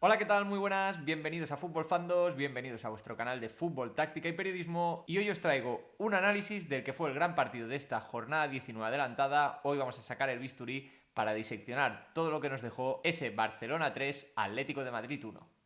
Hola, ¿qué tal? Muy buenas, bienvenidos a Fútbol Fandos, bienvenidos a vuestro canal de fútbol, táctica y periodismo. Y hoy os traigo un análisis del que fue el gran partido de esta jornada 19 adelantada. Hoy vamos a sacar el bisturí para diseccionar todo lo que nos dejó ese Barcelona 3, Atlético de Madrid 1.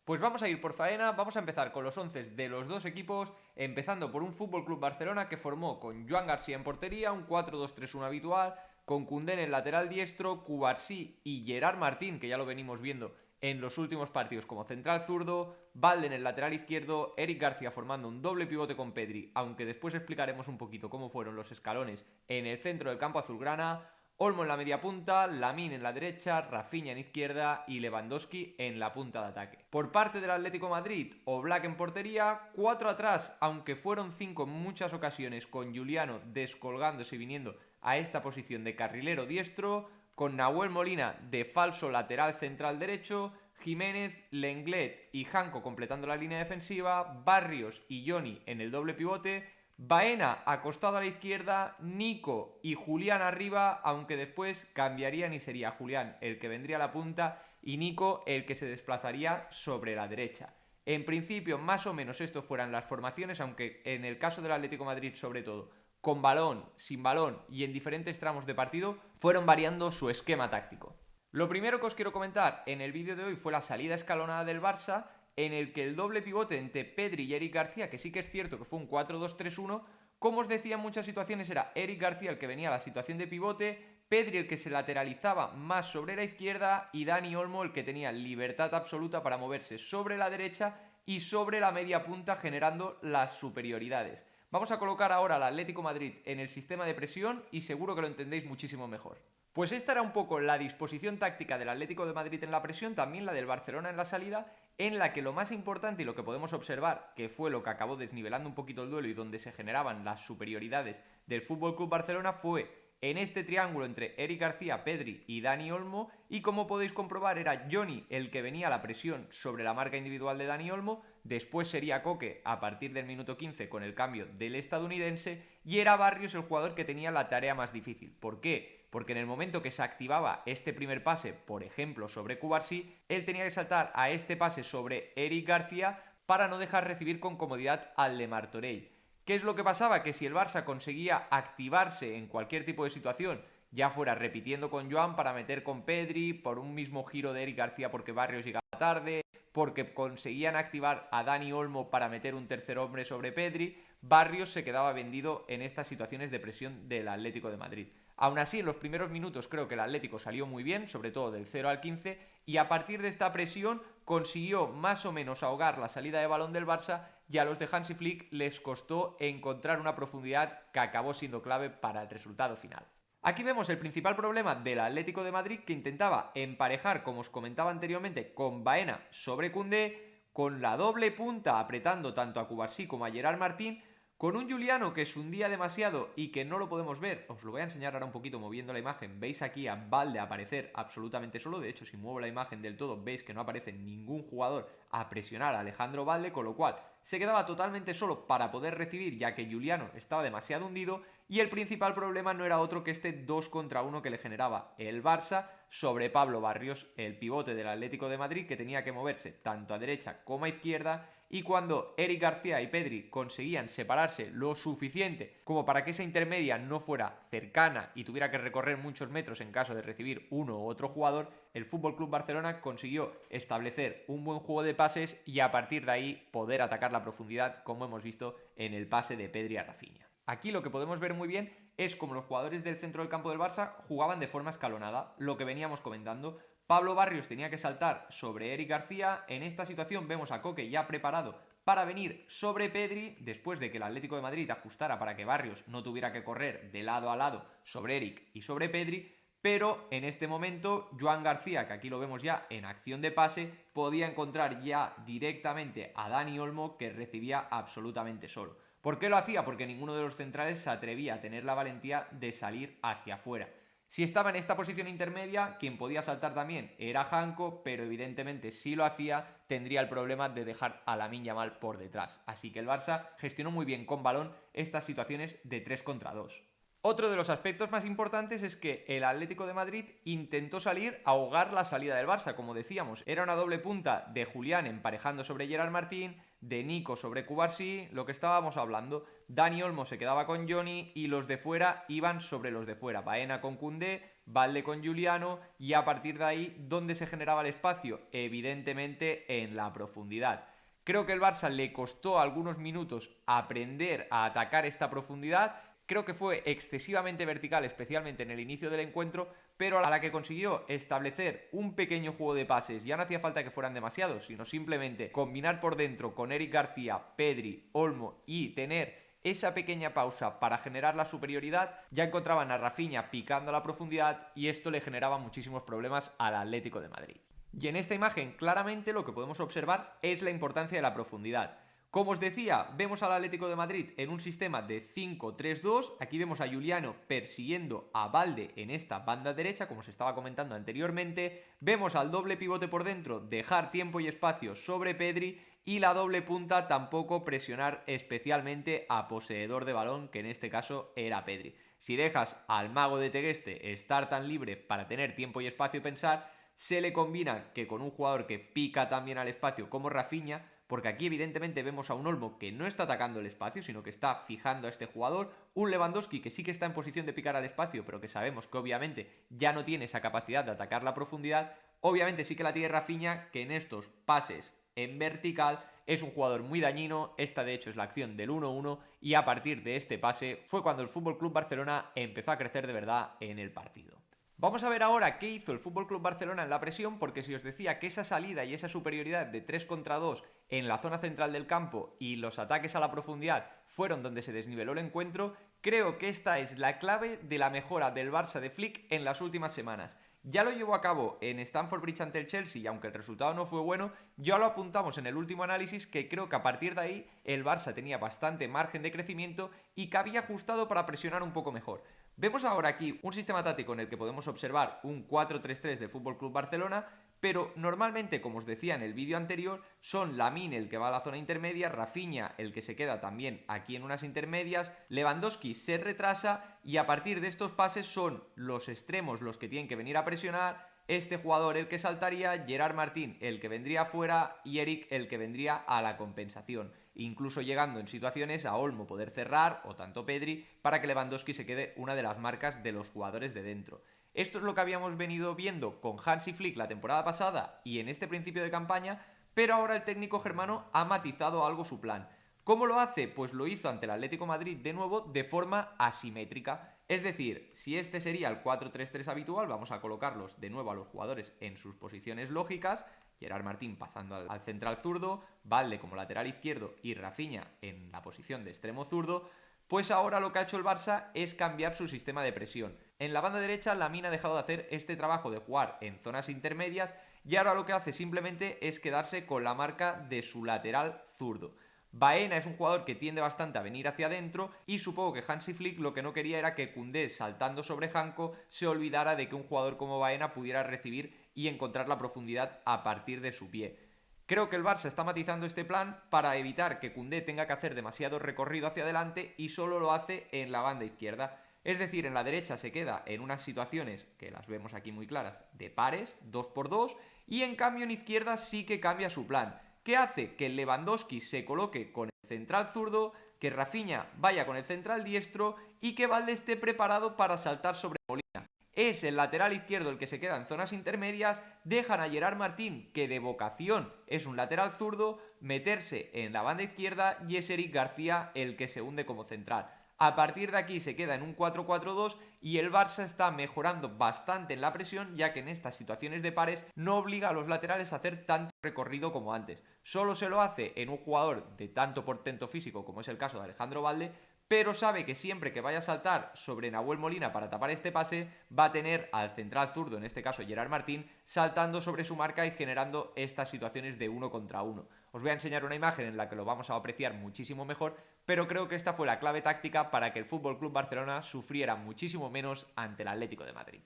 Pues vamos a ir por faena, vamos a empezar con los 11 de los dos equipos, empezando por un Fútbol Club Barcelona que formó con Joan García en portería, un 4-2-3-1 habitual, con Koundé en el lateral diestro, Cubarsí y Gerard Martín, que ya lo venimos viendo en los últimos partidos como central zurdo, Balde en el lateral izquierdo, Eric García formando un doble pivote con Pedri, aunque después explicaremos un poquito cómo fueron los escalones en el centro del campo azulgrana, Olmo en la media punta, Lamine en la derecha, Rafinha en izquierda y Lewandowski en la punta de ataque. Por parte del Atlético Madrid, Oblak en portería, 4 atrás, aunque fueron 5 en muchas ocasiones, con Juliano descolgándose y viniendo a esta posición de carrilero diestro, con Nahuel Molina de falso lateral central derecho, Jiménez, Lenglet y Janko completando la línea defensiva, Barrios y Johnny en el doble pivote, Baena acostado a la izquierda, Nico y Julián arriba, aunque después cambiarían y sería Julián el que vendría a la punta y Nico el que se desplazaría sobre la derecha. En principio, más o menos esto fueran las formaciones, aunque en el caso del Atlético de Madrid sobre todo, con balón, sin balón y en diferentes tramos de partido, fueron variando su esquema táctico. Lo primero que os quiero comentar en el vídeo de hoy fue la salida escalonada del Barça, en el que el doble pivote entre Pedri y Eric García, que sí que es cierto que fue un 4-2-3-1, como os decía en muchas situaciones era Eric García el que venía a la situación de pivote, Pedri el que se lateralizaba más sobre la izquierda y Dani Olmo el que tenía libertad absoluta para moverse sobre la derecha y sobre la media punta generando las superioridades. Vamos a colocar ahora al Atlético Madrid en el sistema de presión y seguro que lo entendéis muchísimo mejor. Pues esta era un poco la disposición táctica del Atlético de Madrid en la presión, también la del Barcelona en la salida, en la que lo más importante y lo que podemos observar, que fue lo que acabó desnivelando un poquito el duelo y donde se generaban las superioridades del FC Barcelona, fue en este triángulo entre Eric García, Pedri y Dani Olmo, y como podéis comprobar era Johnny el que venía a la presión sobre la marca individual de Dani Olmo, después sería Koke a partir del minuto 15 con el cambio del estadounidense, y era Barrios el jugador que tenía la tarea más difícil. ¿Por qué? Porque en el momento que se activaba este primer pase, por ejemplo sobre Cubarsí, él tenía que saltar a este pase sobre Eric García para no dejar recibir con comodidad al de Martorell. ¿Qué es lo que pasaba? Que si el Barça conseguía activarse en cualquier tipo de situación, ya fuera repitiendo con Joan para meter con Pedri, por un mismo giro de Eric García porque Barrios llegaba tarde, porque conseguían activar a Dani Olmo para meter un tercer hombre sobre Pedri, Barrios se quedaba vendido en estas situaciones de presión del Atlético de Madrid. Aún así, en los primeros minutos creo que el Atlético salió muy bien, sobre todo del 0 al 15, y a partir de esta presión consiguió más o menos ahogar la salida de balón del Barça y a los de Hansi Flick les costó encontrar una profundidad que acabó siendo clave para el resultado final. Aquí vemos el principal problema del Atlético de Madrid, que intentaba emparejar, como os comentaba anteriormente, con Baena sobre Koundé, con la doble punta apretando tanto a Cubarsí como a Gerard Martín, con un Juliano que se hundía demasiado y que no lo podemos ver. Os lo voy a enseñar ahora un poquito moviendo la imagen. Veis aquí a Balde aparecer absolutamente solo. De hecho, si muevo la imagen del todo, veis que no aparece ningún jugador a presionar a Alejandro Balde, con lo cual se quedaba totalmente solo para poder recibir, ya que Juliano estaba demasiado hundido, y el principal problema no era otro que este 2 contra 1 que le generaba el Barça sobre Pablo Barrios, el pivote del Atlético de Madrid, que tenía que moverse tanto a derecha como a izquierda, y cuando Eric García y Pedri conseguían separarse lo suficiente como para que esa intermedia no fuera cercana y tuviera que recorrer muchos metros en caso de recibir uno u otro jugador, el FC Barcelona consiguió establecer un buen juego de pases y a partir de ahí poder atacar la profundidad, como hemos visto en el pase de Pedri a Rafinha. Aquí lo que podemos ver muy bien es como los jugadores del centro del campo del Barça jugaban de forma escalonada, lo que veníamos comentando. Pablo Barrios tenía que saltar sobre Eric García. En esta situación vemos a Koke ya preparado para venir sobre Pedri, después de que el Atlético de Madrid ajustara para que Barrios no tuviera que correr de lado a lado sobre Eric y sobre Pedri, pero en este momento Joan García, que aquí lo vemos ya en acción de pase, podía encontrar ya directamente a Dani Olmo, que recibía absolutamente solo. ¿Por qué lo hacía? Porque ninguno de los centrales se atrevía a tener la valentía de salir hacia afuera. Si estaba en esta posición intermedia, quien podía saltar también era Janko, pero evidentemente si lo hacía tendría el problema de dejar a Lamine Yamal por detrás. Así que el Barça gestionó muy bien con balón estas situaciones de 3 contra 2. Otro de los aspectos más importantes es que el Atlético de Madrid intentó salir a ahogar la salida del Barça, como decíamos. Era una doble punta de Julián emparejando sobre Gerard Martín, de Nico sobre Cubarsí, lo que estábamos hablando. Dani Olmo se quedaba con Johnny y los de fuera iban sobre los de fuera. Baena con Koundé, Valde con Juliano, y a partir de ahí, ¿dónde se generaba el espacio? Evidentemente en la profundidad. Creo que el Barça le costó algunos minutos aprender a atacar esta profundidad. Creo que fue excesivamente vertical, especialmente en el inicio del encuentro, pero a la que consiguió establecer un pequeño juego de pases, ya no hacía falta que fueran demasiados, sino simplemente combinar por dentro con Eric García, Pedri, Olmo y tener esa pequeña pausa para generar la superioridad, ya encontraban a Rafinha picando a la profundidad y esto le generaba muchísimos problemas al Atlético de Madrid. Y en esta imagen claramente lo que podemos observar es la importancia de la profundidad. Como os decía, vemos al Atlético de Madrid en un sistema de 5-3-2. Aquí vemos a Juliano persiguiendo a Valde en esta banda derecha, como se estaba comentando anteriormente. Vemos al doble pivote por dentro dejar tiempo y espacio sobre Pedri y la doble punta tampoco presionar especialmente a poseedor de balón, que en este caso era Pedri. Si dejas al mago de Tegueste estar tan libre para tener tiempo y espacio y pensar, se le combina que con un jugador que pica también al espacio como Rafinha, porque aquí evidentemente vemos a un Olmo que no está atacando el espacio, sino que está fijando a este jugador, un Lewandowski que sí que está en posición de picar al espacio, pero que sabemos que obviamente ya no tiene esa capacidad de atacar la profundidad. Obviamente sí que la tiene Rafinha, que en estos pases en vertical es un jugador muy dañino. Esta de hecho es la acción del 1-1 y a partir de este pase fue cuando el FC Barcelona empezó a crecer de verdad en el partido. Vamos a ver ahora qué hizo el FC Barcelona en la presión, porque si os decía que esa salida y esa superioridad de 3 contra 2 en la zona central del campo y los ataques a la profundidad fueron donde se desniveló el encuentro, creo que esta es la clave de la mejora del Barça de Flick en las últimas semanas. Ya lo llevó a cabo en Stamford Bridge ante el Chelsea y aunque el resultado no fue bueno, ya lo apuntamos en el último análisis que creo que a partir de ahí el Barça tenía bastante margen de crecimiento y que había ajustado para presionar un poco mejor. Vemos ahora aquí un sistema táctico en el que podemos observar un 4-3-3 del FC Barcelona, pero normalmente, como os decía en el vídeo anterior, son Lamine el que va a la zona intermedia, Rafinha el que se queda también aquí en unas intermedias, Lewandowski se retrasa y a partir de estos pases son los extremos los que tienen que venir a presionar, este jugador el que saltaría, Gerard Martín el que vendría afuera y Eric el que vendría a la compensación, incluso llegando en situaciones a Olmo poder cerrar o tanto Pedri para que Lewandowski se quede una de las marcas de los jugadores de dentro. Esto es lo que habíamos venido viendo con Hansi Flick la temporada pasada y en este principio de campaña, pero ahora el técnico germano ha matizado algo su plan. ¿Cómo lo hace? Pues lo hizo ante el Atlético de Madrid de nuevo de forma asimétrica. Es decir, si este sería el 4-3-3 habitual, vamos a colocarlos de nuevo a los jugadores en sus posiciones lógicas. Gerard Martín pasando al central zurdo, Valde como lateral izquierdo y Rafinha en la posición de extremo zurdo. Pues ahora lo que ha hecho el Barça es cambiar su sistema de presión. En la banda derecha Lamine ha dejado de hacer este trabajo de jugar en zonas intermedias y ahora lo que hace simplemente es quedarse con la marca de su lateral zurdo. Baena es un jugador que tiende bastante a venir hacia adentro y supongo que Hansi Flick lo que no quería era que Koundé, saltando sobre Janko, se olvidara de que un jugador como Baena pudiera recibir y encontrar la profundidad a partir de su pie. Creo que el Barça está matizando este plan para evitar que Koundé tenga que hacer demasiado recorrido hacia adelante y solo lo hace en la banda izquierda. Es decir, en la derecha se queda en unas situaciones, que las vemos aquí muy claras, de pares, 2x2, y en cambio en izquierda sí que cambia su plan. ¿Qué hace? Que Lewandowski se coloque con el central zurdo, que Rafinha vaya con el central diestro y que Valde esté preparado para saltar sobre Molina. Es el lateral izquierdo el que se queda en zonas intermedias, dejan a Gerard Martín, que de vocación es un lateral zurdo, meterse en la banda izquierda y es Eric García el que se hunde como central. A partir de aquí se queda en un 4-4-2 y el Barça está mejorando bastante en la presión, ya que en estas situaciones de pares no obliga a los laterales a hacer tanto recorrido como antes. Solo se lo hace en un jugador de tanto portento físico como es el caso de Alejandro Valde, pero sabe que siempre que vaya a saltar sobre Nahuel Molina para tapar este pase, va a tener al central zurdo, en este caso Gerard Martín, saltando sobre su marca y generando estas situaciones de 1 contra 1. Os voy a enseñar una imagen en la que lo vamos a apreciar muchísimo mejor, pero creo que esta fue la clave táctica para que el FC Barcelona sufriera muchísimo menos ante el Atlético de Madrid.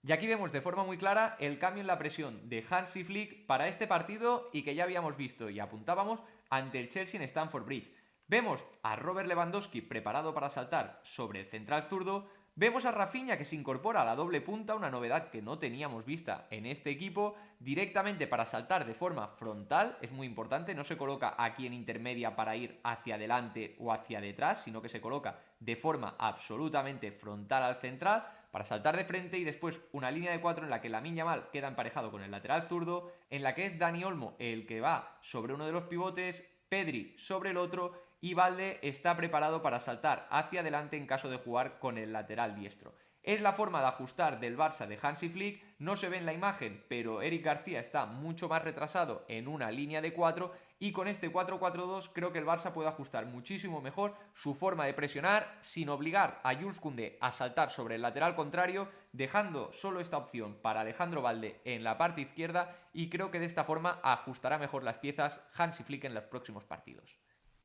Y aquí vemos de forma muy clara el cambio en la presión de Hansi Flick para este partido y que ya habíamos visto y apuntábamos ante el Chelsea en Stamford Bridge. Vemos a Robert Lewandowski preparado para saltar sobre el central zurdo. Vemos a Rafinha que se incorpora a la doble punta, una novedad que no teníamos vista en este equipo, directamente para saltar de forma frontal, es muy importante, no se coloca aquí en intermedia para ir hacia adelante o hacia detrás, sino que se coloca de forma absolutamente frontal al central, para saltar de frente y después una línea de 4 en la que Lamine Yamal queda emparejado con el lateral zurdo, en la que es Dani Olmo el que va sobre uno de los pivotes, Pedri sobre el otro y Valde está preparado para saltar hacia adelante en caso de jugar con el lateral diestro. Es la forma de ajustar del Barça de Hansi Flick, no se ve en la imagen, pero Eric García está mucho más retrasado en una línea de 4 y con este 4-4-2 creo que el Barça puede ajustar muchísimo mejor su forma de presionar sin obligar a Jules Koundé a saltar sobre el lateral contrario, dejando solo esta opción para Alejandro Valde en la parte izquierda y creo que de esta forma ajustará mejor las piezas Hansi Flick en los próximos partidos.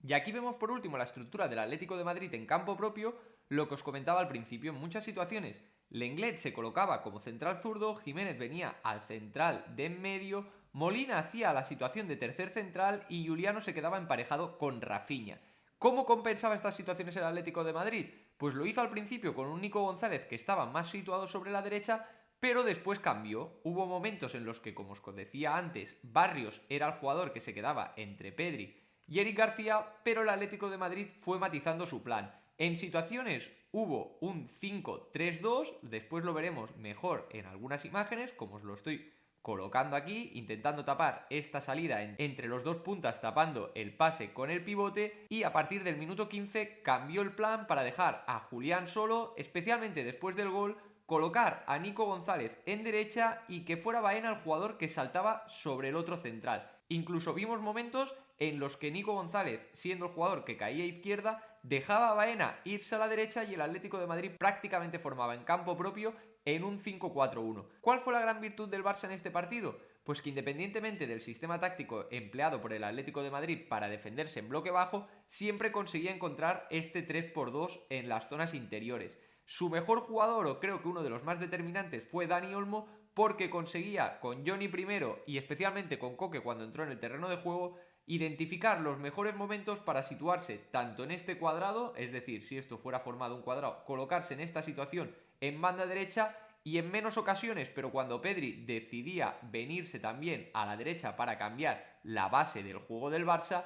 Y aquí vemos por último la estructura del Atlético de Madrid en campo propio, lo que os comentaba al principio. En muchas situaciones Lenglet se colocaba como central zurdo, Jiménez venía al central de en medio, Molina hacía la situación de tercer central y Juliano se quedaba emparejado con Rafinha. ¿Cómo compensaba estas situaciones el Atlético de Madrid? Pues lo hizo al principio con un Nico González que estaba más situado sobre la derecha, pero después cambió. Hubo momentos en los que, como os decía antes, Barrios era el jugador que se quedaba entre Pedri y Eric García, pero el Atlético de Madrid fue matizando su plan. En situaciones hubo un 5-3-2, después lo veremos mejor en algunas imágenes, como os lo estoy colocando aquí, intentando tapar esta salida entre los dos puntas, tapando el pase con el pivote, y a partir del minuto 15 cambió el plan para dejar a Julián solo, especialmente después del gol, colocar a Nico González en derecha y que fuera Baena el jugador que saltaba sobre el otro central. Incluso vimos momentos en los que Nico González, siendo el jugador que caía a izquierda, dejaba a Baena irse a la derecha y el Atlético de Madrid prácticamente formaba en campo propio en un 5-4-1. ¿Cuál fue la gran virtud del Barça en este partido? Pues que independientemente del sistema táctico empleado por el Atlético de Madrid para defenderse en bloque bajo, siempre conseguía encontrar este 3x2 en las zonas interiores. Su mejor jugador, o creo que uno de los más determinantes, fue Dani Olmo, porque conseguía con Johnny primero y especialmente con Koke cuando entró en el terreno de juego, identificar los mejores momentos para situarse tanto en este cuadrado, es decir, si esto fuera formado un cuadrado, colocarse en esta situación en banda derecha y en menos ocasiones, pero cuando Pedri decidía venirse también a la derecha para cambiar la base del juego del Barça,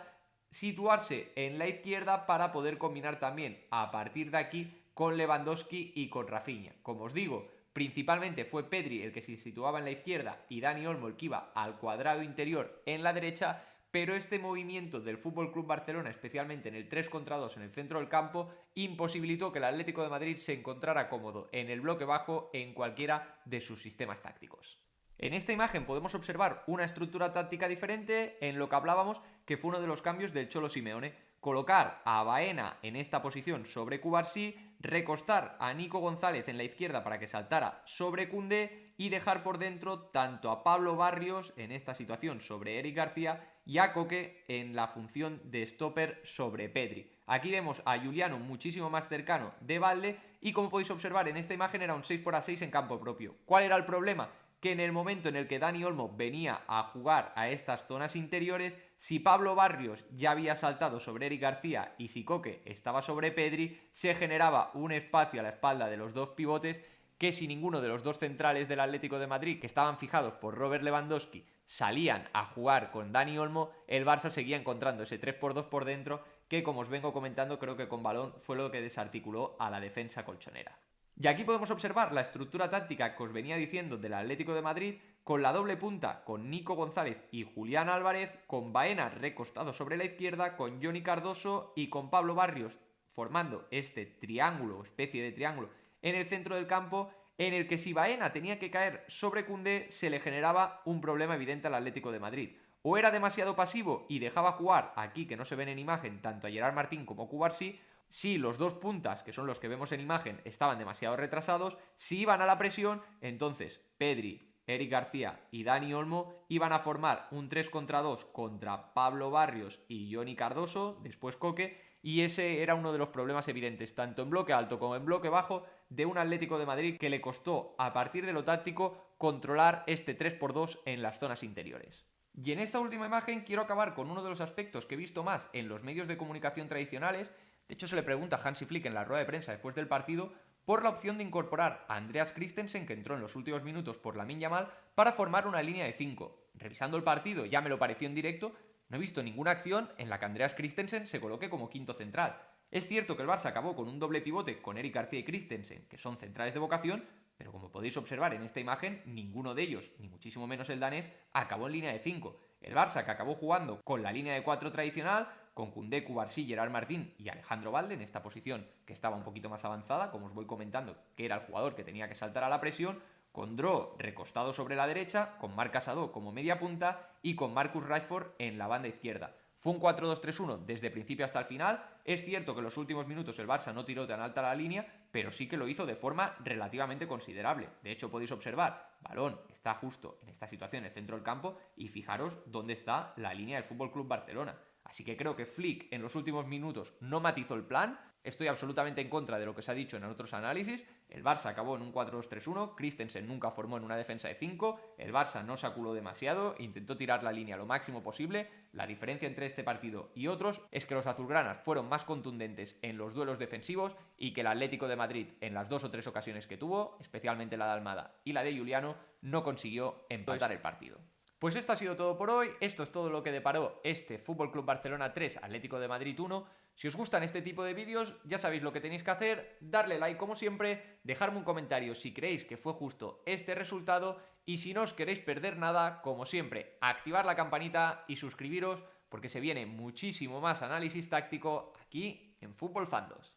situarse en la izquierda para poder combinar también a partir de aquí con Lewandowski y con Rafinha. Como os digo, principalmente fue Pedri el que se situaba en la izquierda y Dani Olmo el que iba al cuadrado interior en la derecha, pero este movimiento del FC Barcelona, especialmente en el 3 contra 2 en el centro del campo, imposibilitó que el Atlético de Madrid se encontrara cómodo en el bloque bajo en cualquiera de sus sistemas tácticos. En esta imagen podemos observar una estructura táctica diferente en lo que hablábamos que fue uno de los cambios del Cholo Simeone. Colocar a Baena en esta posición sobre Cubarsí, recostar a Nico González en la izquierda para que saltara sobre Koundé y dejar por dentro tanto a Pablo Barrios en esta situación sobre Eric García y a Koke en la función de stopper sobre Pedri. Aquí vemos a Juliano muchísimo más cercano de Valde y como podéis observar en esta imagen era un 6x6 en campo propio. ¿Cuál era el problema? Que en el momento en el que Dani Olmo venía a jugar a estas zonas interiores, si Pablo Barrios ya había saltado sobre Eric García y si Koke estaba sobre Pedri, se generaba un espacio a la espalda de los dos pivotes que si ninguno de los dos centrales del Atlético de Madrid, que estaban fijados por Robert Lewandowski, salían a jugar con Dani Olmo, el Barça seguía encontrando ese 3x2 por dentro que, como os vengo comentando, creo que con balón fue lo que desarticuló a la defensa colchonera. Y aquí podemos observar la estructura táctica que os venía diciendo del Atlético de Madrid, con la doble punta con Nico González y Julián Álvarez, con Baena recostado sobre la izquierda, con Johnny Cardoso y con Pablo Barrios formando este triángulo, especie de triángulo, en el centro del campo, en el que si Baena tenía que caer sobre Koundé se le generaba un problema evidente al Atlético de Madrid. O era demasiado pasivo y dejaba jugar, aquí que no se ven en imagen, tanto a Gerard Martín como a Cubarsí. Si los dos puntas, que son los que vemos en imagen, estaban demasiado retrasados, si iban a la presión, entonces Pedri Eric García y Dani Olmo iban a formar un 3 contra 2 contra Pablo Barrios y Johnny Cardoso, después Coque, y ese era uno de los problemas evidentes, tanto en bloque alto como en bloque bajo, de un Atlético de Madrid que le costó, a partir de lo táctico, controlar este 3x2 en las zonas interiores. Y en esta última imagen quiero acabar con uno de los aspectos que he visto más en los medios de comunicación tradicionales. De hecho, se le pregunta a Hansi Flick en la rueda de prensa después del partido por la opción de incorporar a Andreas Christensen, que entró en los últimos minutos por Lamine Yamal, para formar una línea de 5. Revisando el partido, ya me lo pareció en directo, no he visto ninguna acción en la que Andreas Christensen se coloque como quinto central. Es cierto que el Barça acabó con un doble pivote con Eric García y Christensen, que son centrales de vocación, pero como podéis observar en esta imagen, ninguno de ellos, ni muchísimo menos el danés, acabó en línea de 5. El Barça, que acabó jugando con la línea de 4 tradicional, con Koundé, Cubarsí, Gerard Martín y Alejandro Balde en esta posición que estaba un poquito más avanzada, como os voy comentando, que era el jugador que tenía que saltar a la presión, con Dro recostado sobre la derecha, con Marc Casado como media punta y con Marcus Rashford en la banda izquierda. Fue un 4-2-3-1 desde principio hasta el final. Es cierto que en los últimos minutos el Barça no tiró tan alta la línea, pero sí que lo hizo de forma relativamente considerable. De hecho, podéis observar, balón está justo en esta situación en el centro del campo y fijaros dónde está la línea del FC Barcelona. Así que creo que Flick en los últimos minutos no matizó el plan. Estoy absolutamente en contra de lo que se ha dicho en otros análisis. El Barça acabó en un 4-2-3-1, Christensen nunca formó en una defensa de 5, el Barça no se aculó demasiado, intentó tirar la línea lo máximo posible. La diferencia entre este partido y otros es que los azulgranas fueron más contundentes en los duelos defensivos y que el Atlético de Madrid, en las 2 o 3 ocasiones que tuvo, especialmente la de Almada y la de Juliano, no consiguió empatar el partido. Pues esto ha sido todo por hoy, esto es todo lo que deparó este FC Barcelona 3, Atlético de Madrid 1. Si os gustan este tipo de vídeos, ya sabéis lo que tenéis que hacer, darle like como siempre, dejarme un comentario si creéis que fue justo este resultado y si no os queréis perder nada, como siempre, activar la campanita y suscribiros porque se viene muchísimo más análisis táctico aquí en Fútbol Fandos.